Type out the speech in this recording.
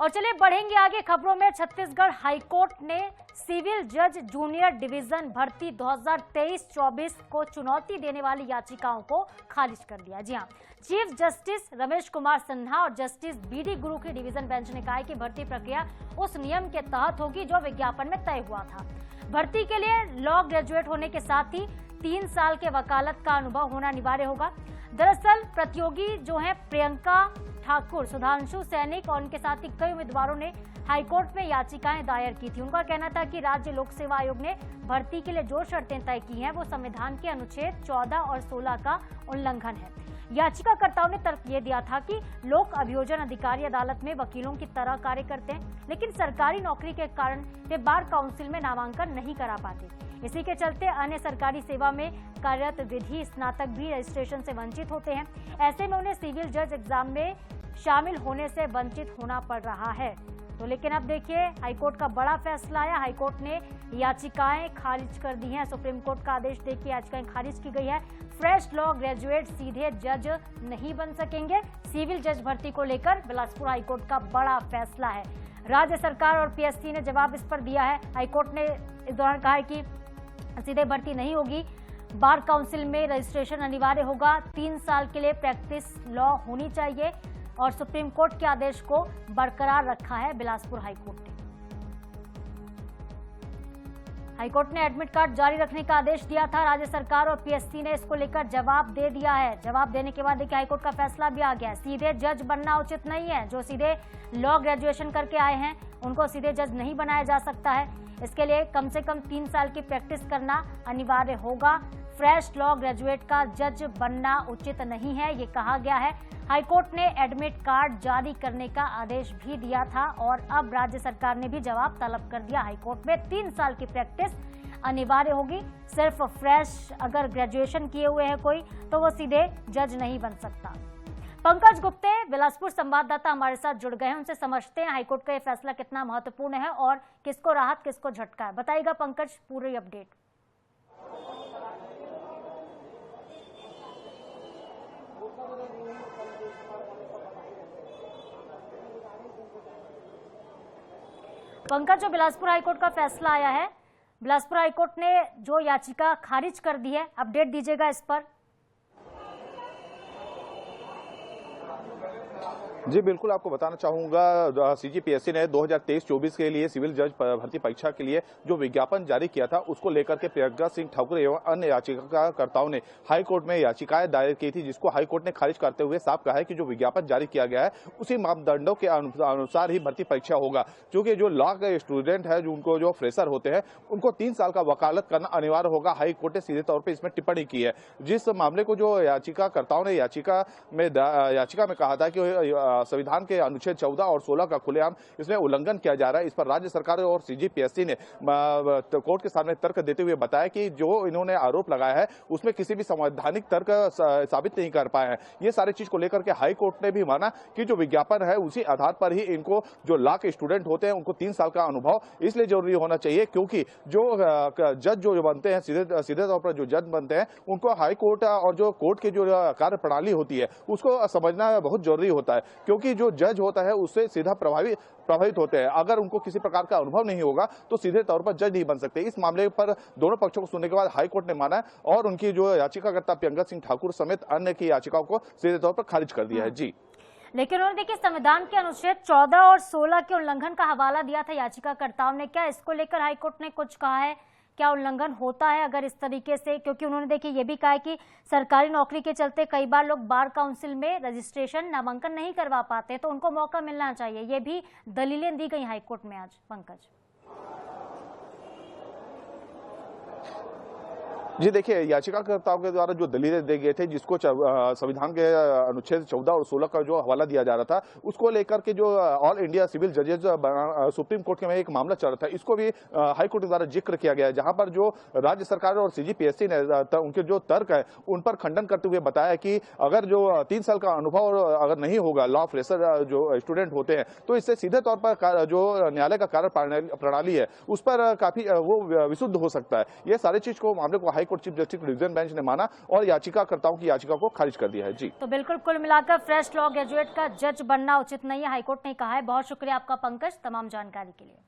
और चलिए बढ़ेंगे आगे खबरों में। छत्तीसगढ़ हाईकोर्ट ने सिविल जज जूनियर डिवीजन भर्ती 2023-24 को चुनौती देने वाली याचिकाओं को खारिज कर दिया। जी हां, चीफ जस्टिस रमेश कुमार सिन्हा और जस्टिस बीडी गुरु की डिवीजन बेंच ने कहा कि भर्ती प्रक्रिया उस नियम के तहत होगी जो विज्ञापन में तय हुआ था। भर्ती के लिए लॉ ग्रेजुएट होने के साथ ही 3 साल के वकालत का अनुभव होना अनिवार्य होगा। दरअसल प्रतियोगी जो है प्रियंका ठाकुर, सुधांशु सैनिक और उनके साथ ही कई उम्मीदवारों ने हाईकोर्ट में याचिकाएं दायर की थी। उनका कहना था कि राज्य लोक सेवा आयोग ने भर्ती के लिए जो शर्तें तय की हैं वो संविधान के अनुच्छेद 14 और 16 का उल्लंघन है। याचिकाकर्ताओं ने तर्क ये दिया था कि लोक अभियोजन अधिकारी अदालत में वकीलों की तरह कार्य करते हैं, लेकिन सरकारी नौकरी के कारण वे बार काउंसिल में नामांकन नहीं करा पाते। इसी के चलते अन्य सरकारी सेवा में कार्यरत विधि स्नातक भी रजिस्ट्रेशन से वंचित होते हैं। ऐसे में उन्हें सिविल जज एग्जाम में शामिल होने से वंचित होना पड़ रहा है। तो लेकिन अब देखिए हाईकोर्ट का बड़ा फैसला आया। हाईकोर्ट ने याचिकाएं खारिज कर दी हैं। सुप्रीम कोर्ट का आदेश देखिए, याचिकाएं खारिज की गई है। फ्रेश लॉ ग्रेजुएट सीधे जज नहीं बन सकेंगे। सिविल जज भर्ती को लेकर बिलासपुर हाईकोर्ट का बड़ा फैसला है। राज्य सरकार और पीएससी ने जवाब इस पर दिया है। हाईकोर्ट ने इस दौरान कहा है कि सीधे भर्ती नहीं होगी, बार काउंसिल में रजिस्ट्रेशन अनिवार्य होगा, 3 साल के लिए प्रैक्टिस लॉ होनी चाहिए और सुप्रीम कोर्ट के आदेश को बरकरार रखा है बिलासपुर हाईकोर्ट ने। हाईकोर्ट ने एडमिट कार्ड जारी रखने का आदेश दिया था। राज्य सरकार और पीएससी ने इसको लेकर जवाब दे दिया है। जवाब देने के बाद देखिए हाईकोर्ट का फैसला भी आ गया है। सीधे जज बनना उचित नहीं है। जो सीधे लॉ ग्रेजुएशन करके आए हैं उनको सीधे जज नहीं बनाया जा सकता है। इसके लिए कम से कम 3 साल की प्रैक्टिस करना अनिवार्य होगा। फ्रेश लॉ ग्रेजुएट का जज बनना उचित नहीं है, ये कहा गया है। हाईकोर्ट ने एडमिट कार्ड जारी करने का आदेश भी दिया था और अब राज्य सरकार ने भी जवाब तलब कर दिया। हाईकोर्ट में 3 साल की प्रैक्टिस अनिवार्य होगी। सिर्फ फ्रेश अगर ग्रेजुएशन किए हुए है कोई तो वो सीधे जज नहीं बन सकता। पंकज गुप्ते बिलासपुर संवाददाता हमारे साथ जुड़ गए हैं, उनसे समझते हैं हाईकोर्ट का ये फैसला कितना महत्वपूर्ण है और किसको राहत किसको झटका है। बताइएगा पंकज पूरी अपडेट। पंकज, जो बिलासपुर हाईकोर्ट का फैसला आया है, बिलासपुर हाईकोर्ट ने जो याचिका खारिज कर दी है, अपडेट दीजिएगा इस पर। जी बिल्कुल, आपको बताना चाहूंगा सीजीपीएससी ने 2023-24 के लिए सिविल जज भर्ती परीक्षा के लिए जो विज्ञापन जारी किया था उसको लेकर के प्रियंका सिंह ठाकुर एवं अन्य याचिकाकर्ताओं ने हाईकोर्ट में याचिकाएं दायर की थी, जिसको हाईकोर्ट ने खारिज करते हुए साफ कहा है कि जो विज्ञापन जारी किया गया है उसी मापदंडों के अनुसार ही भर्ती परीक्षा होगा। क्योंकि जो लॉ के स्टूडेंट है, उनको जो फ्रेशर होते हैं उनको 3 साल का वकालत करना अनिवार्य होगा। हाईकोर्ट ने सीधे तौर पर इसमें टिप्पणी की है। जिस मामले को जो याचिकाकर्ताओं ने याचिका में कहा था कि संविधान के अनुच्छेद 14 और 16 का खुलेआम इसमें उल्लंघन किया जा रहा है, इस पर राज्य सरकार और सीजीपीएससी ने कोर्ट के सामने तर्क देते हुए बताया कि जो इन्होंने आरोप लगाया है उसमें किसी भी संवैधानिक तर्क साबित नहीं कर पाए हैं। ये सारी चीज को लेकर के हाई कोर्ट ने भी माना कि जो विज्ञापन है उसी आधार पर ही इनको जो लॉ के स्टूडेंट होते हैं उनको 3 साल का अनुभव इसलिए जरूरी होना चाहिए, क्योंकि जो जज जो बनते हैं सीधे तौर पर जो जज बनते हैं उनको हाई कोर्ट और जो कोर्ट की जो कार्य प्रणाली होती है उसको समझना बहुत जरूरी होता है। क्योंकि जो जज होता है उससे सीधा प्रभावित होते हैं। अगर उनको किसी प्रकार का अनुभव नहीं होगा तो सीधे तौर पर जज नहीं बन सकते। इस मामले पर दोनों पक्षों को सुनने के बाद हाईकोर्ट ने माना और उनकी जो याचिकाकर्ता प्रियंका सिंह ठाकुर समेत अन्य की याचिकाओं को सीधे तौर पर खारिज कर दिया है। जी, लेकिन उन्होंने देखिए संविधान के अनुच्छेद 14 और 16 के उल्लंघन का हवाला दिया था याचिकाकर्ताओं ने। क्या इसको लेकर हाईकोर्ट ने कुछ कहा है? क्या उल्लंघन होता है अगर इस तरीके से? क्योंकि उन्होंने देखिए ये भी कहा है कि सरकारी नौकरी के चलते कई बार लोग बार काउंसिल में रजिस्ट्रेशन नामांकन नहीं करवा पाते, तो उनको मौका मिलना चाहिए। ये भी दलीलें दी गई हाईकोर्ट में आज। पंकज जी देखिए, याचिकाकर्ताओं के द्वारा जो दलीलें दी गए थे, जिसको संविधान के अनुच्छेद 14 और 16 का जो हवाला दिया जा रहा था, उसको लेकर के जो ऑल इंडिया सिविल जजेस सुप्रीम कोर्ट के में एक मामला चल रहा था, इसको भी हाई कोर्ट द्वारा जिक्र किया गया है, जहां पर जो राज्य सरकार और सीजीपीएससी ने उनके जो तर्क है उन पर खंडन करते हुए बताया कि अगर जो 3 साल का अनुभव अगर नहीं होगा, लॉ फ्रेशर जो स्टूडेंट होते हैं, तो इससे सीधे तौर पर जो न्यायालय का कार्य प्रणाली है उस पर काफी वो विशुद्ध हो सकता है। ये सारी चीज को मामले को high court chief justice division bench ने माना और याचिकाकर्ताओं की याचिका को खारिज कर दिया है। जी तो बिल्कुल कुल मिलाकर फ्रेश लॉ ग्रेजुएट का जज बनना उचित नहीं है, हाईकोर्ट ने कहा है। बहुत शुक्रिया आपका पंकज तमाम जानकारी के लिए।